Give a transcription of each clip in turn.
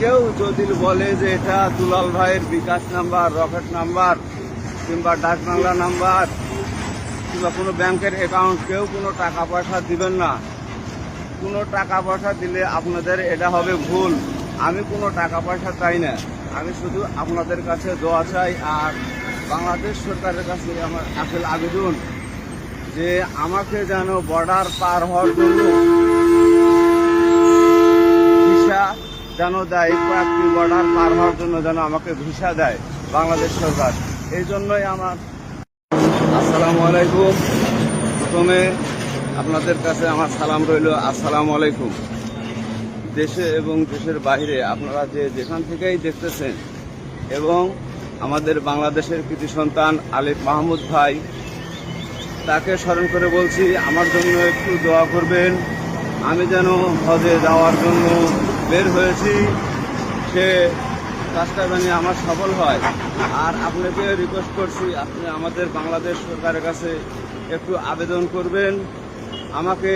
কেউ যদি বলে যে এটা দুলাল ভাইয়ের বিকাশ নাম্বার, রকেট নাম্বার কিংবা ডাক বাংলা নাম্বার কিংবা কোনো ব্যাংকের অ্যাকাউন্ট, কেউ কোনো টাকা পয়সা দিবেন না। কোনো টাকা পয়সা দিলে আপনাদের এটা হবে ভুল। আমি কোনো টাকা পয়সা চাই না, আমি শুধু আপনাদের কাছে দোয়া চাই। আর বাংলাদেশ সরকারের কাছে আমার আকুল আবেদন যে আমাকে যেন বর্ডার পার হওয়ার জন্য ভিসা যেন দেয়, কয়েকটি বর্ডার পার হওয়ার জন্য যেন আমাকে ভিসা দেয় বাংলাদেশ সরকার। এই জন্যই আমার আসসালামু আলাইকুম। প্রথমে আপনাদের কাছে আমার সালাম রইল, আসসালামু আলাইকুম। দেশে এবং দেশের বাইরে আপনারা যেখান থেকেই দেখতেছেন, এবং আমাদের বাংলাদেশের কৃতি সন্তান আলিফ মাহমুদ ভাই, তাকে স্মরণ করে বলছি আমার জন্য একটু দোয়া করবেন। আমি যেন হজে যাওয়ার জন্য বের হয়েছি, সে কাজটা যেন আমার সফল হয়। আর আপনাকে রিকোয়েস্ট করছি, আপনি আমাদের বাংলাদেশ সরকারের কাছে একটু আবেদন করবেন, আমাকে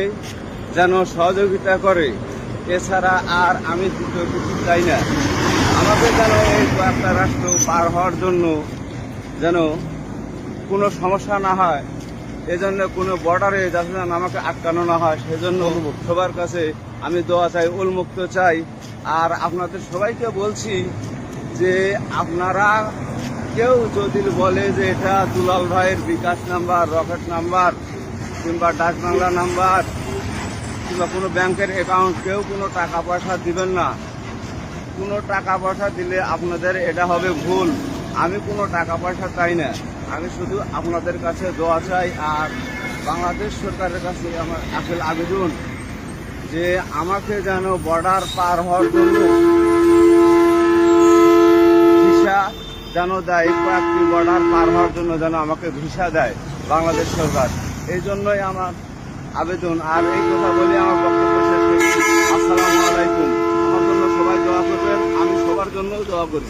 যেন সহযোগিতা করে। এছাড়া আর আমি দ্বিতীয় কিছু চাই না। আমাকে যেন এই কয়েকটা রাষ্ট্র পার হওয়ার জন্য যেন কোনো সমস্যা না হয়, এজন্য কোনো বর্ডারে যাতে যেন আমাকে আটকানো না হয়, সেজন্য সবার কাছে আমি দোয়া চাই, উন্মুক্ত চাই। আর আপনাদের সবাইকে বলছি যে আপনারা কেউ যদি বলে যে এটা দুলাল ভাইয়ের বিকাশ নাম্বার, রকেট নাম্বার কিংবা ডাক বাংলা নাম্বার কিংবা কোনো ব্যাংকের অ্যাকাউন্ট, কেউ কোনো টাকা পয়সা দিবেন না। কোনো টাকা পয়সা দিলে আপনাদের এটা হবে ভুল। আমি কোনো টাকা পয়সা চাই না, আমি শুধু আপনাদের কাছে দোয়া চাই। আর বাংলাদেশ সরকারের কাছে আমার আকুল আবেদন যে আমাকে যেন বর্ডার পার হওয়ার জন্য ভিসা যেন দেয়, কয়েকটি বর্ডার পার হওয়ার জন্য যেন আমাকে ভিসা দেয় বাংলাদেশ সরকার। এই জন্যই আমার আবেদন। আর এই কথা বলে আমার বক্তব্য শেষ করছি। আসসালামু আলাইকুম। আমার জন্য সবাই দোয়া করবেন, আমি সবার জন্য দোয়া করি।